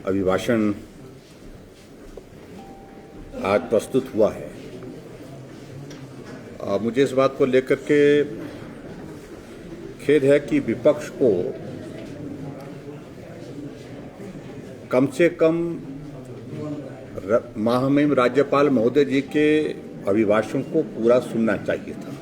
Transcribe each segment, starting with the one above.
अभिभाषण आज प्रस्तुत हुआ है। मुझे इस बात को लेकर के खेद है कि विपक्ष को कम से कम महामहिम राज्यपाल महोदय जी के अभिभाषण को पूरा सुनना चाहिए था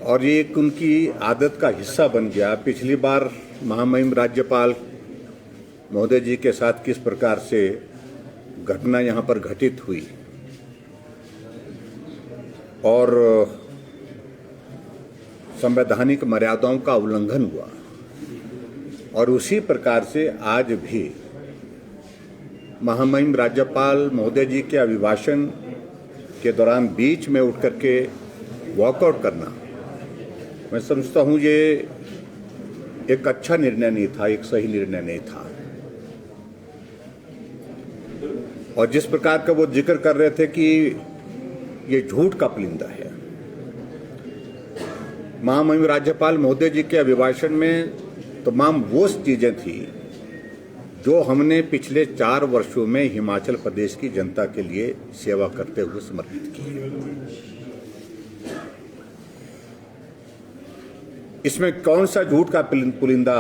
और ये एक उनकी आदत का हिस्सा बन गया। पिछली बार महामहिम राज्यपाल महोदय जी के साथ किस प्रकार से घटना यहाँ पर घटित हुई और संवैधानिक मर्यादाओं का उल्लंघन हुआ, और उसी प्रकार से आज भी महामहिम राज्यपाल महोदय जी के अभिभाषण के दौरान बीच में उठ करके वॉकआउट करना, मैं समझता हूँ ये एक अच्छा निर्णय नहीं था, एक सही निर्णय नहीं था। और जिस प्रकार का वो जिक्र कर रहे थे कि ये झूठ का पुलिंदा है, महामहिम राज्यपाल महोदय जी के अभिभाषण में तमाम वो चीजें थी जो हमने पिछले 4 वर्षों में हिमाचल प्रदेश की जनता के लिए सेवा करते हुए समर्पित की है। इसमें कौन सा झूठ का पुलिंदा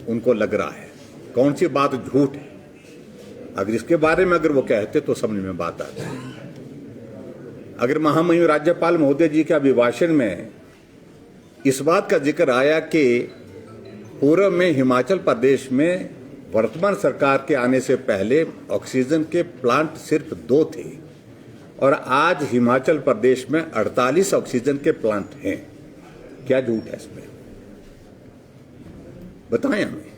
उनको लग रहा है, कौन सी बात झूठ है? अगर इसके बारे में अगर वो कहते तो समझ में बात आती है। अगर महामहिम राज्यपाल महोदय जी के अभिभाषण में इस बात का जिक्र आया कि पूर्व में हिमाचल प्रदेश में वर्तमान सरकार के आने से पहले ऑक्सीजन के प्लांट सिर्फ 2 थे और आज हिमाचल प्रदेश में 48 ऑक्सीजन के प्लांट हैं, क्या झूठ है इसमें? बताएं हमें।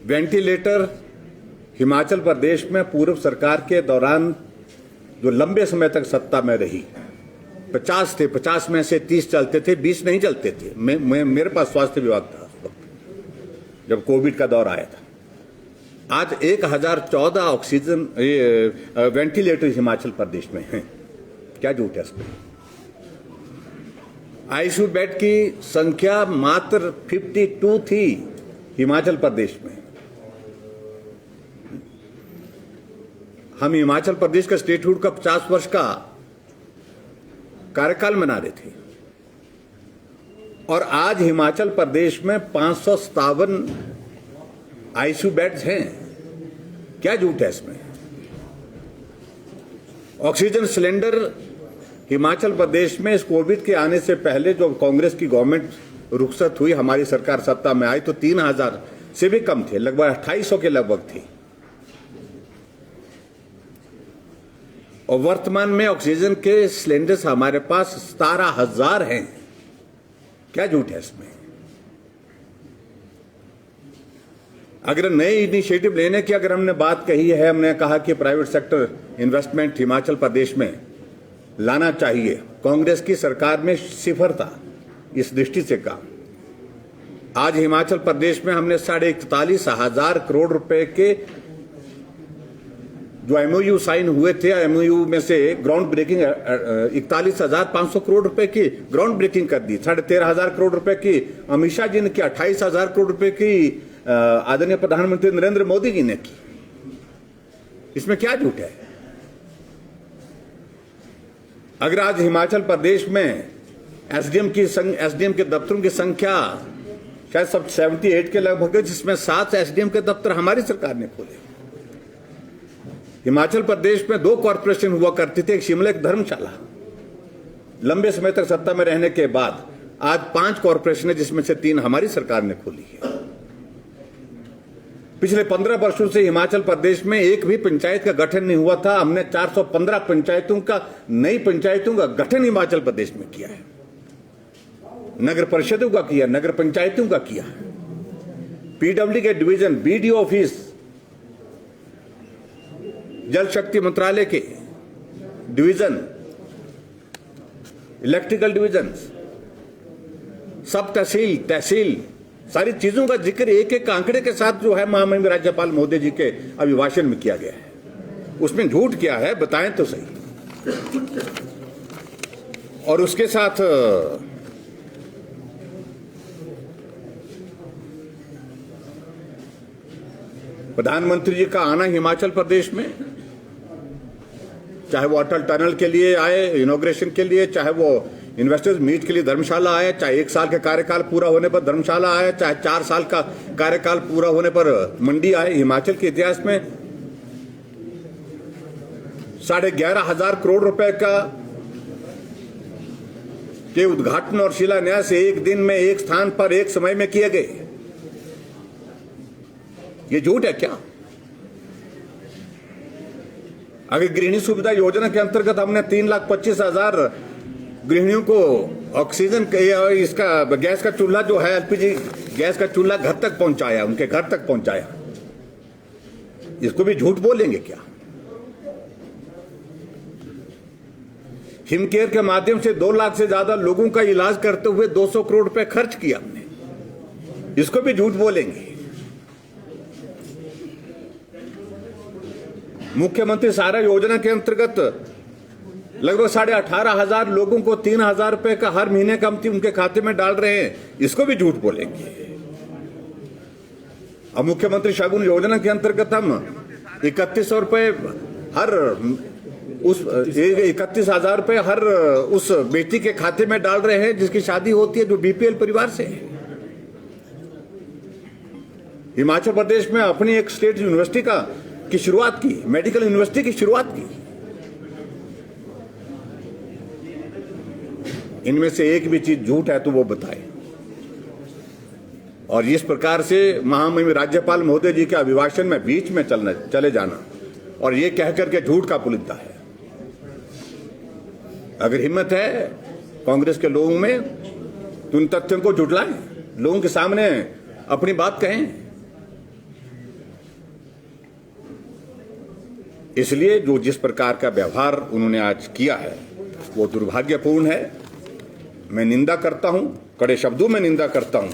वेंटिलेटर हिमाचल प्रदेश में पूर्व सरकार के दौरान जो लंबे समय तक सत्ता में रही 50 थे, 50 में से 30 चलते थे, 20 नहीं चलते थे। मेरे पास स्वास्थ्य विभाग था उस वक्त जब कोविड का दौर आया था। आज 1014 ऑक्सीजन वेंटिलेटर हिमाचल प्रदेश में हैं, क्या झूठ है इसमें? आईसीयू बेड की संख्या मात्र 52 थी हिमाचल प्रदेश में। हम हिमाचल प्रदेश का स्टेटहुड का 50 वर्ष का कार्यकाल मना रहे थे और आज हिमाचल प्रदेश में 557 आईसीयू बेड्स हैं, क्या झूठ है इसमें? ऑक्सीजन सिलेंडर हिमाचल प्रदेश में इस कोविड के आने से पहले जो कांग्रेस की गवर्नमेंट रुखसत हुई, हमारी सरकार सत्ता में आई तो 3000 से भी कम थे, लगभग 2800 के लगभग थे। और वर्तमान में ऑक्सीजन के सिलेंडर्स हमारे पास 17,000 हैं, क्या झूठ है इसमें? अगर नए इनिशिएटिव लेने की अगर हमने बात कही है, हमने कहा कि private sector investment Himachal Pradesh में लाना चाहिए, कांग्रेस की सरकार में सिफर था इस दृष्टि से काम। आज हिमाचल प्रदेश में हमने 41,500 करोड़ रुपए के जो एमओयू साइन हुए थे, एमओयू में से ग्राउंड ब्रेकिंग 41,500 करोड़ रुपए की ग्राउंड ब्रेकिंग कर दी। 13,500 करोड़ रुपए की अमित शाह जी ने की, 28,000 करोड़ रुपए की आदरणीय प्रधानमंत्री नरेंद्र मोदी जी ने की। इसमें क्या झूठ है? अगर आज हिमाचल प्रदेश में एसडीएम के दफ्तरों की संख्या शायद सब 78 के लगभग है, जिसमें 7 एसडीएम के दफ्तर हमारी सरकार ने खोले। हिमाचल प्रदेश में 2 कॉर्पोरेशन हुआ करती थी, एक शिमला, एक धर्मशाला। लंबे समय तक सत्ता में रहने के बाद आज 5 कॉर्पोरेशन है, जिसमें से 3 हमारी सरकार ने खोली है। पिछले 15 वर्षों से हिमाचल प्रदेश में एक भी पंचायत का गठन नहीं हुआ था। हमने 415 पंचायतों का, नई पंचायतों का गठन हिमाचल प्रदेश में किया है। नगर परिषदों का किया, नगर पंचायतों का किया, पीडब्ल्यू के डिवीजन, बीडीओ ऑफिस, जल शक्ति मंत्रालय के डिवीजन, इलेक्ट्रिकल डिवीजन, सब तहसील सारी चीजों का जिक्र एक एक आंकड़े के साथ जो है महामहिम राज्यपाल महोदय जी के अभिभाषण में किया गया है। उसमें झूठ क्या है बताएं तो सही। और उसके साथ प्रधानमंत्री जी का आना हिमाचल प्रदेश में, चाहे वो अटल टनल के लिए आए इनॉग्रेशन के लिए, चाहे वो इन्वेस्टर्स मीट के लिए धर्मशाला आए, चाहे 1 साल का कार्यकाल पूरा होने पर धर्मशाला आए, चाहे 4 साल का कार्यकाल पूरा होने पर मंडी आए, हिमाचल के इतिहास में 11,500 करोड़ रुपए का के उद्घाटन और शिलान्यास एक दिन में एक स्थान पर एक समय में किए गए। ये झूठ है क्या? अगर गृहिणी सुविधा योजना के अंतर्गत हमने 3,25,000 गृहिणियों को ऑक्सीजन इसका गैस का चूल्हा जो है एलपीजी गैस का चूल्हा घर तक पहुंचाया, उनके घर तक पहुंचाया, इसको भी झूठ बोलेंगे क्या? हिमकेयर के माध्यम से 2 लाख से ज्यादा लोगों का इलाज करते हुए 200 करोड़ रुपए खर्च किया हमने, इसको भी झूठ बोलेंगे। मुख्यमंत्री सहारा योजना के अंतर्गत लगभग 18,500 लोगों को 3,000 रुपए का हर महीने का उनके खाते में डाल रहे हैं, इसको भी झूठ बोलेंगे। अब मुख्यमंत्री शगुन योजना के अंतर्गत हम 3,100 रुपए हर उस 31,000 रुपए हर उस बेटी के खाते में डाल रहे हैं जिसकी शादी होती है, जो बीपीएल परिवार से है। हिमाचल प्रदेश में अपनी एक स्टेट यूनिवर्सिटी की शुरुआत की, मेडिकल यूनिवर्सिटी की शुरुआत की। इनमें से एक भी चीज झूठ है तो वो बताए। और इस प्रकार से महामहिम राज्यपाल महोदय जी के अभिभाषण में बीच में चले जाना और ये कहकर के झूठ का पुलिंदा है। अगर हिम्मत है कांग्रेस के लोगों में तो उन तथ्यों को झुठलाएं, लोगों के सामने अपनी बात कहें। इसलिए जो जिस प्रकार का व्यवहार उन्होंने आज किया है वो दुर्भाग्यपूर्ण है। मैं निंदा करता हूं, कड़े शब्दों में निंदा करता हूं,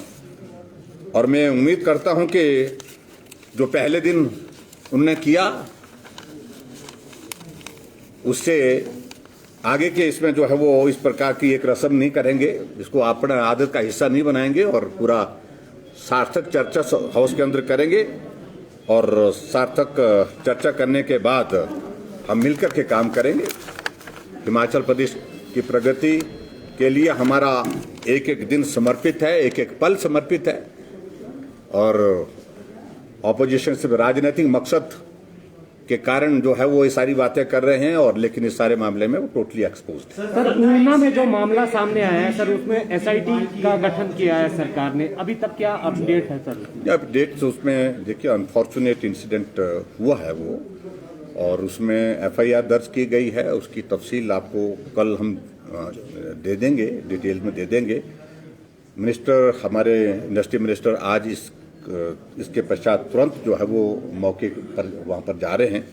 और मैं उम्मीद करता हूं कि जो पहले दिन उन्होंने किया उससे आगे के इसमें जो है वो इस प्रकार की एक रस्म नहीं करेंगे, इसको अपना आदत का हिस्सा नहीं बनाएंगे और पूरा सार्थक चर्चा हाउस के अंदर करेंगे। और सार्थक चर्चा करने के बाद हम मिलकर के काम करेंगे। हिमाचल प्रदेश की प्रगति के लिए हमारा एक एक दिन समर्पित है, एक एक पल समर्पित है। और ऑपोजिशन से राजनीतिक मकसद के कारण जो है वो ये सारी बातें कर रहे हैं, और लेकिन इस सारे मामले में वो टोटली एक्सपोज्ड है। सर, ऊना में जो मामला सामने आया है सर, उसमें एसआईटी का गठन किया है सरकार ने, अभी तक क्या अपडेट है सर? अपडेट तो उसमें देखिए अनफॉर्चुनेट इंसिडेंट हुआ है वो, और उसमें एफआईआर दर्ज की गई है। उसकी तफसील आपको कल हम दे देंगे, डिटेल में दे देंगे। मिनिस्टर, हमारे इंडस्ट्री मिनिस्टर आज इसके पश्चात तुरंत जो है वो मौके पर वहाँ पर जा रहे हैं,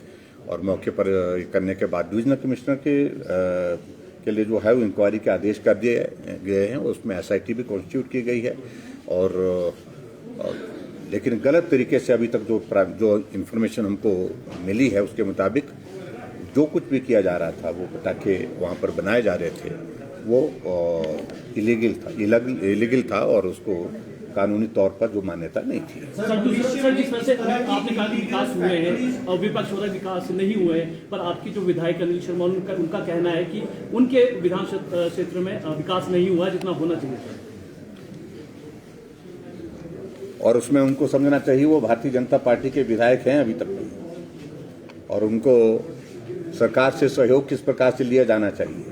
और मौके पर करने के बाद डिविजनल कमिश्नर के लिए जो है वो इंक्वायरी के आदेश कर दिए गए हैं। उसमें एसआईटी भी कॉन्स्टिट्यूट की गई है। और लेकिन गलत तरीके से अभी तक जो इन्फॉर्मेशन हमको मिली है उसके मुताबिक जो कुछ भी किया जा रहा था, वो पटाखे वहाँ पर बनाए जा रहे थे, वो इलीगल था और उसको कानूनी तौर पर जो मान्यता नहीं थी। सर, जिस तरह से आपने कहा कि विकास हुए हैं और विपक्ष वाला विकास नहीं हुए हैं, पर आपकी जो विधायक अनिल शर्मा उनका कहना है कि उनके विधान क्षेत्र में विकास नहीं हुआ जितना होना चाहिए था, और उसमें उनको समझना चाहिए वो भारतीय जनता पार्टी के विधायक हैं अभी तक, और उनको सरकार से सहयोग किस प्रकार से लिया जाना चाहिए,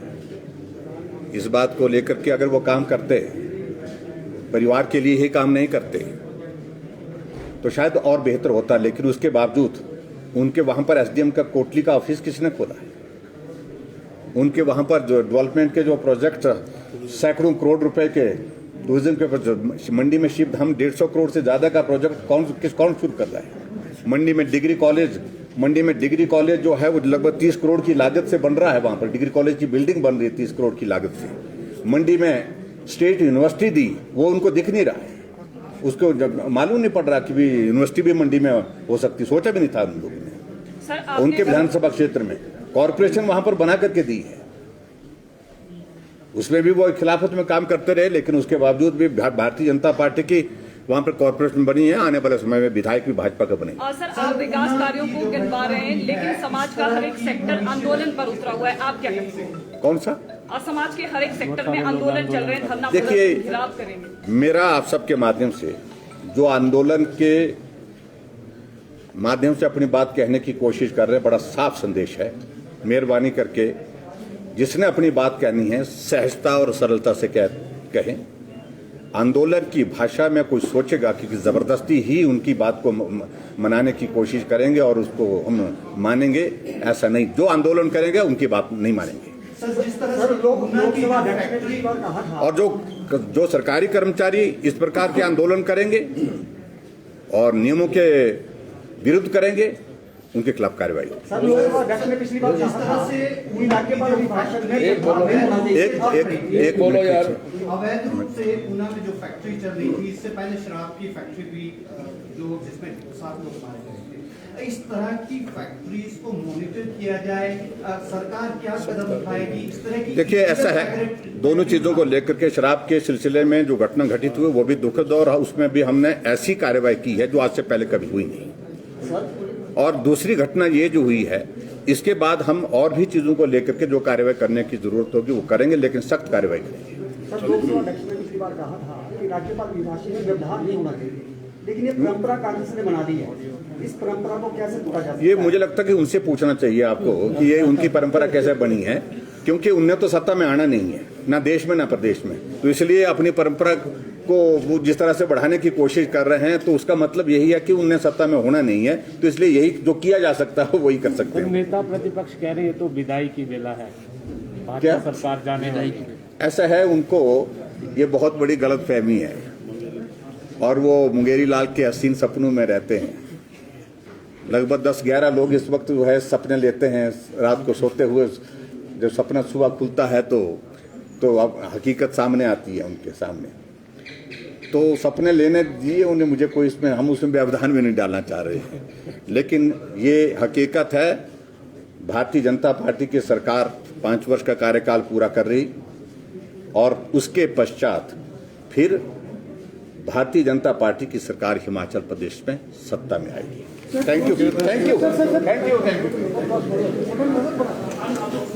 इस बात को लेकर के अगर वो काम करते, परिवार के लिए ही काम नहीं करते, तो शायद और बेहतर होता। लेकिन उसके बावजूद उनके वहां पर एसडीएम का कोटली का ऑफिस किसने खोला है? उनके वहां पर जो डेवलपमेंट के जो प्रोजेक्ट सैकड़ों करोड़ रुपए के टूरिज्म के मंडी में शिफ्ट, हम 150 करोड़ से ज्यादा का प्रोजेक्ट कौन शुरू कर रहा है? मंडी में डिग्री कॉलेज जो है वो लगभग 30 करोड़ की लागत से बन रहा है। वहां पर डिग्री कॉलेज की बिल्डिंग बन रही है 30 करोड़ की लागत से। मंडी में स्टेट यूनिवर्सिटी दी, वो उनको दिख नहीं रहा है, उसको मालूम नहीं पड़ रहा कि भी यूनिवर्सिटी भी मंडी में हो सकती, सोचा भी नहीं था उन लोगों ने। उनके विधानसभा क्षेत्र में कॉरपोरेशन वहां पर बना करके दी है, उसमें भी वो खिलाफत में काम करते रहे। लेकिन उसके बावजूद भी भारतीय जनता पार्टी की वहां पर कॉर्पोरेशन बनी है, आने वाले समय में विधायक भी भाजपा का बनेगा। सर, आप विकास कार्यों को गिनवा रहे हैं, लेकिन समाज का हर एक सेक्टर आंदोलन पर उतरा हुआ है, आप क्या कहेंगे? कौन सा? समाज के हर एक सेक्टर में आंदोलन चल रहे हैं, धरना देखिए, खिलाफ करेंगे। मेरा आप सबके माध्यम से जो आंदोलन के माध्यम से अपनी बात कहने की कोशिश कर रहे हैं, बड़ा साफ संदेश है। मेहरबानी करके जिसने अपनी बात कहनी है सहजता और सरलता से कहें। आंदोलन की भाषा में कोई सोचेगा कि जबरदस्ती ही उनकी बात को मनाने की कोशिश करेंगे और उसको हम मानेंगे, ऐसा नहीं। जो आंदोलन करेंगे उनकी बात नहीं मानेंगे। और जो सरकारी कर्मचारी इस प्रकार के आंदोलन करेंगे और नियमों के विरुद्ध करेंगे, उनके खिलाफ कार्रवाई। एक बोलो यार। अवैध रूप से ऊना में जो फैक्ट्री चल रही थी, इससे पहले शराब की फैक्ट्री भी जो जिसमें 7 लोग मारे गए थे, इस तरह की फैक्ट्रीज को मॉनिटर किया जाए, सरकार क्या कदम उठाएगी इस तरह की? देखिए, ऐसा है, दोनों चीजों को लेकर के शराब के सिलसिले में जो घटना घटित हुई वो भी दुखद, और उसमें भी हमने ऐसी कार्रवाई की है जो आज से पहले कभी हुई नहीं। और दूसरी घटना ये जो हुई है, इसके बाद हम और भी चीजों को लेकर के जो कार्रवाई करने की जरूरत होगी वो करेंगे, लेकिन सख्त कार्रवाई करेंगे। सर, लोकसभा अध्यक्ष ने पिछली बार कहा था कि राज्यपाल अभिभाषण में व्यवधान नहीं होना चाहिए, लेकिन ये परंपरा कांग्रेस ने बना दी है। इस परंपरा को कैसे तोड़ा जा सकता है? ये मुझे लगता है कि उनसे पूछना चाहिए आपको कि ये उनकी परंपरा कैसे बनी है, क्योंकि उनने तो सत्ता में आना नहीं है, ना देश में ना प्रदेश में, तो इसलिए अपनी परंपरा को वो जिस तरह से बढ़ाने की कोशिश कर रहे हैं, तो उसका मतलब यही है कि उन्हें सत्ता में होना नहीं है, तो इसलिए यही जो किया जा सकता है वही कर सकते हैं। नेता प्रतिपक्ष कह रहे हैं तो विदाई की बेला है, क्या सरकार जाने वाली है। ऐसा है, उनको ये बहुत बड़ी गलतफहमी है और वो मुंगेरी लाल के हसीन सपनों में रहते हैं। लगभग 10-11 लोग इस वक्त जो है सपने लेते हैं रात को सोते हुए, जब सपना सुबह खुलता है तो अब हकीकत सामने आती है उनके सामने। तो सपने लेने दिए उन्हें, मुझे कोई इसमें, हम उसमें व्यवधान भी नहीं डालना चाह रहे हैं, लेकिन ये हकीकत है। भारतीय जनता पार्टी की सरकार 5 वर्ष का कार्यकाल पूरा कर रही और उसके पश्चात फिर भारतीय जनता पार्टी की सरकार हिमाचल प्रदेश में सत्ता में आएगी। Thank you, thank you, thank you, thank you.